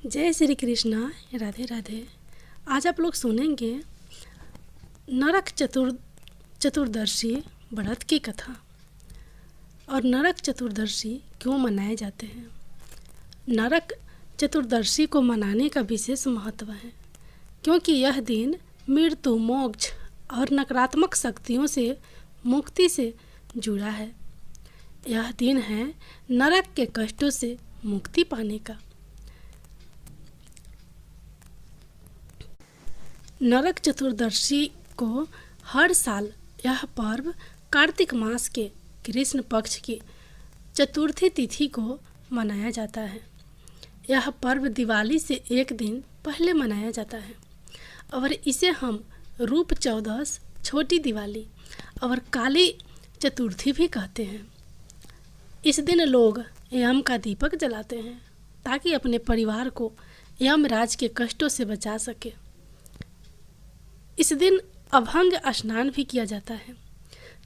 जय श्री कृष्णा। राधे राधे। आज आप लोग सुनेंगे नरक चतुर्दशी व्रत की कथा और नरक चतुर्दशी क्यों मनाए जाते हैं। नरक चतुर्दशी को मनाने का विशेष महत्व है क्योंकि यह दिन मृत्यु, मोक्ष और नकारात्मक शक्तियों से मुक्ति से जुड़ा है। यह दिन है नरक के कष्टों से मुक्ति पाने का। नरक चतुर्दशी को हर साल यह पर्व कार्तिक मास के कृष्ण पक्ष की चतुर्थी तिथि को मनाया जाता है। यह पर्व दिवाली से एक दिन पहले मनाया जाता है और इसे हम रूप चौदस, छोटी दिवाली और काली चतुर्थी भी कहते हैं। इस दिन लोग यम का दीपक जलाते हैं ताकि अपने परिवार को यमराज के कष्टों से बचा सके। इस दिन अभंग स्नान भी किया जाता है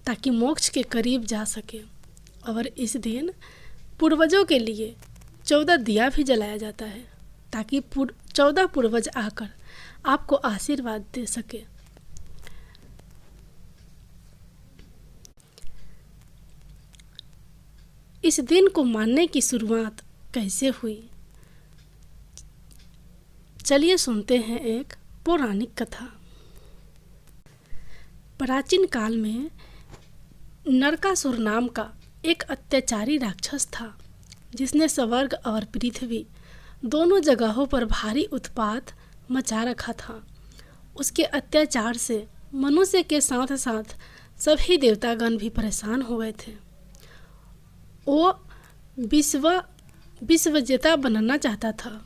ताकि मोक्ष के करीब जा सके और इस दिन पूर्वजों के लिए 14 दिया भी जलाया जाता है ताकि 14 पूर्वज आकर आपको आशीर्वाद दे सके। इस दिन को मानने की शुरुआत कैसे हुई, चलिए सुनते हैं एक पौराणिक कथा। प्राचीन काल में नरकासुर नाम का एक अत्याचारी राक्षस था जिसने स्वर्ग और पृथ्वी दोनों जगहों पर भारी उत्पात मचा रखा था। उसके अत्याचार से मनुष्य के साथ साथ सभी देवतागण भी परेशान हो गए थे। वो विश्वजेता बनना चाहता था,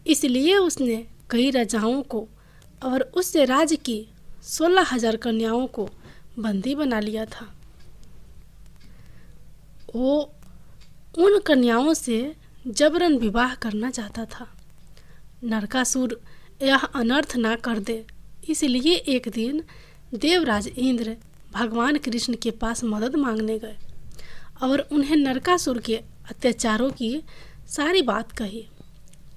इसलिए उसने कई राजाओं को और उससे राज्य की 16,000 कन्याओं को बंदी बना लिया था। वो उन कन्याओं से जबरन विवाह करना चाहता था। नरकासुर यह अनर्थ ना कर दे, इसलिए एक दिन देवराज इंद्र भगवान कृष्ण के पास मदद मांगने गए और उन्हें नरकासुर के अत्याचारों की सारी बात कही।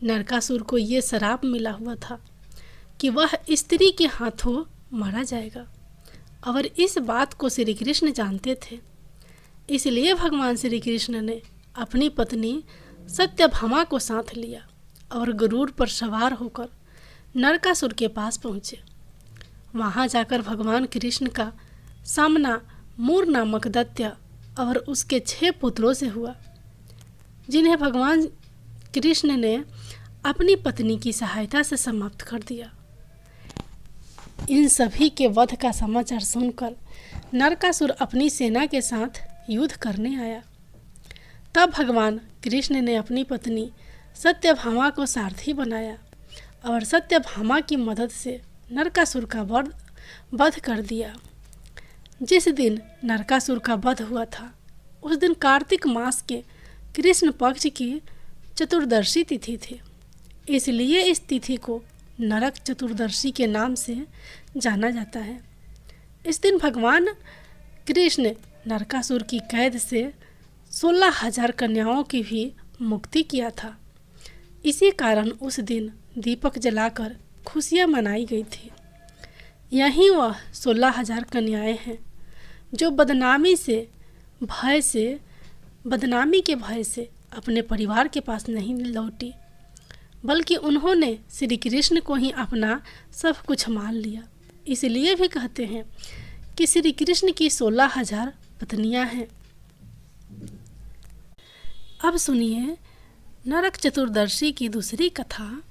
नरकासुर को ये श्राप मिला हुआ था कि वह स्त्री के हाथों मारा जाएगा और इस बात को श्री कृष्ण जानते थे। इसलिए भगवान श्री कृष्ण ने अपनी पत्नी सत्यभामा को साथ लिया और गरुड़ पर सवार होकर नरकासुर के पास पहुँचे। वहाँ जाकर भगवान कृष्ण का सामना मूर नामक दैत्य और उसके 6 पुत्रों से हुआ, जिन्हें भगवान कृष्ण ने अपनी पत्नी की सहायता से समाप्त कर दिया। इन सभी के वध का समाचार सुनकर नरकासुर अपनी सेना के साथ युद्ध करने आया। तब भगवान कृष्ण ने अपनी पत्नी सत्यभामा को सारथी बनाया और सत्यभामा की मदद से नरकासुर का वध कर दिया। जिस दिन नरकासुर का वध हुआ था उस दिन कार्तिक मास के कृष्ण पक्ष की चतुर्दशी तिथि थी, इसलिए इस तिथि को नरक चतुर्दशी के नाम से जाना जाता है। इस दिन भगवान कृष्ण नरकासुर की कैद से 16,000 कन्याओं की भी मुक्ति किया था। इसी कारण उस दिन दीपक जलाकर खुशियाँ मनाई गई थी। यही वह 16,000 कन्याएं हैं जो बदनामी के भय से अपने परिवार के पास नहीं लौटी, बल्कि उन्होंने श्री कृष्ण को ही अपना सब कुछ मान लिया। इसलिए भी कहते हैं कि श्री कृष्ण की 16,000 पत्नियां हैं। अब सुनिए नरक चतुर्दशी की दूसरी कथा।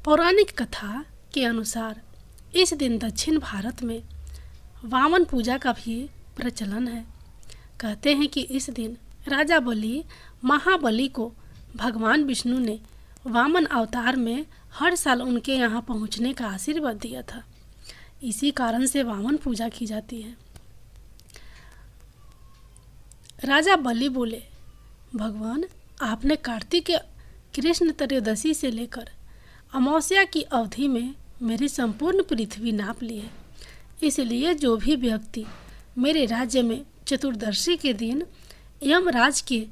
पौराणिक कथा के अनुसार इस दिन दक्षिण भारत में वामन पूजा का भी प्रचलन है। कहते हैं कि इस दिन राजा बलि महाबली को भगवान विष्णु ने वामन अवतार में हर साल उनके यहाँ पहुँचने का आशीर्वाद दिया था। इसी कारण से वामन पूजा की जाती है। राजा बलि बोले, भगवान आपने कार्तिक कृष्ण त्रयोदशी से लेकर अमावस्या की अवधि में मेरी संपूर्ण पृथ्वी नाप ली है, इसलिए जो भी व्यक्ति मेरे राज्य में चतुर्दशी के दिन यमराज के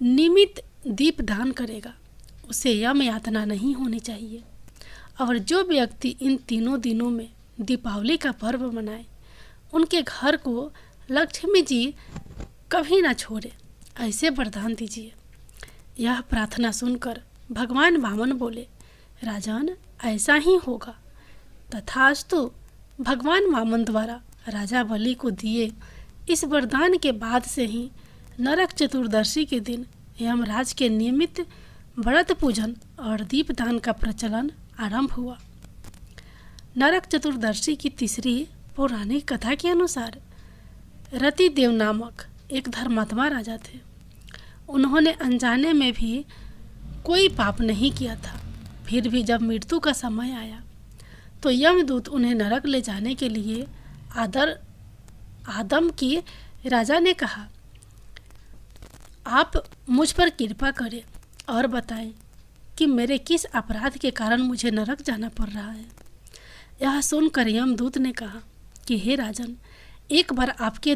निमित्त दीप दान करेगा उसे यम यातना नहीं होनी चाहिए। और जो व्यक्ति इन तीनों दिनों में दीपावली का पर्व मनाए, उनके घर को लक्ष्मी जी कभी ना छोड़े, ऐसे वरदान दीजिए। यह प्रार्थना सुनकर भगवान वामन बोले, राजन ऐसा ही होगा। तथास्तु। भगवान वामन द्वारा राजा बलि को दिए इस वरदान के बाद से ही नरक चतुर्दशी के दिन यमराज के नियमित व्रत पूजन और दीपदान का प्रचलन आरंभ हुआ। नरक चतुर्दशी की तीसरी पौराणिक कथा के अनुसार रतिदेव नामक एक धर्मात्मा राजा थे। उन्होंने अनजाने में भी कोई पाप नहीं किया था। फिर भी जब मृत्यु का समय आया तो यमदूत उन्हें नरक ले जाने के लिए आदम की राजा ने कहा, आप मुझ पर कृपा करें और बताएं कि मेरे किस अपराध के कारण मुझे नरक जाना पड़ रहा है। यह सुनकर यमदूत ने कहा कि हे राजन, एक बार आपके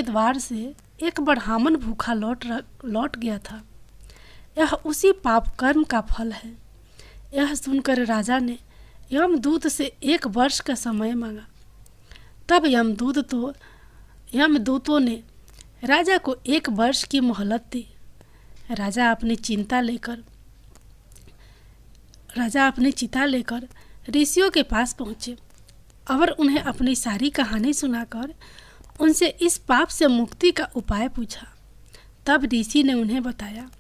द्वार से एक ब्राह्मण भूखा लौट गया था। यह उसी पाप कर्म का फल है। यह सुनकर राजा ने यमदूत से 1 वर्ष का समय मांगा। तब यमदूतों ने राजा को 1 वर्ष की मोहलत दी। राजा अपनी चिता लेकर ऋषियों के पास पहुँचे और उन्हें अपनी सारी कहानी सुनाकर उनसे इस पाप से मुक्ति का उपाय पूछा। तब ऋषि ने उन्हें बताया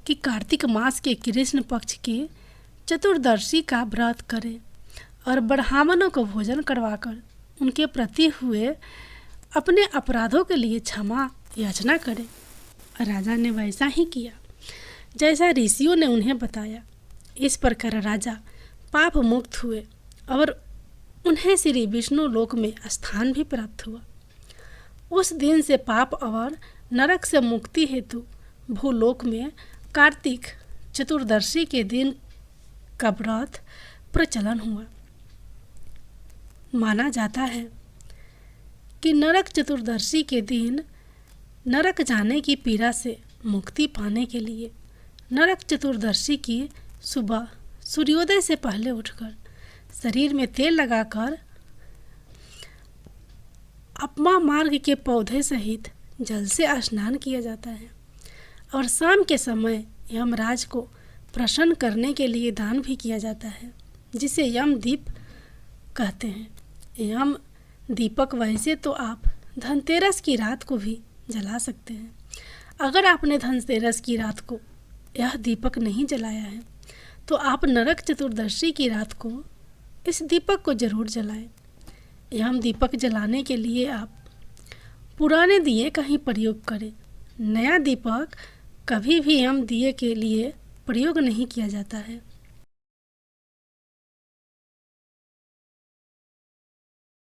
कि कार्तिक मास के कृष्ण पक्ष की चतुर्दशी का व्रत करें और ब्राह्मणों को भोजन करवाकर उनके प्रति हुए अपने अपराधों के लिए क्षमा याचना करें। राजा ने वैसा ही किया जैसा ऋषियों ने उन्हें बताया। इस प्रकार राजा पाप मुक्त हुए और उन्हें श्री विष्णु लोक में स्थान भी प्राप्त हुआ। उस दिन से पाप और नरक से मुक्ति हेतु भूलोक में कार्तिक चतुर्दशी के दिन का व्रत प्रचलन हुआ। माना जाता है कि नरक चतुर्दशी के दिन नरक जाने की पीड़ा से मुक्ति पाने के लिए नरक चतुर्दशी की सुबह सूर्योदय से पहले उठकर शरीर में तेल लगाकर अपमा मार्ग के पौधे सहित जल से स्नान किया जाता है और शाम के समय यमराज को प्रसन्न करने के लिए दान भी किया जाता है, जिसे यम दीप कहते हैं। यम दीपक वैसे तो आप धनतेरस की रात को भी जला सकते हैं। अगर आपने धनतेरस की रात को यह दीपक नहीं जलाया है तो आप नरक चतुर्दशी की रात को इस दीपक को जरूर जलाएं। यम दीपक जलाने के लिए आप पुराने दिए का ही प्रयोग करें। नया दीपक कभी भी यम दिए के लिए प्रयोग नहीं किया जाता है।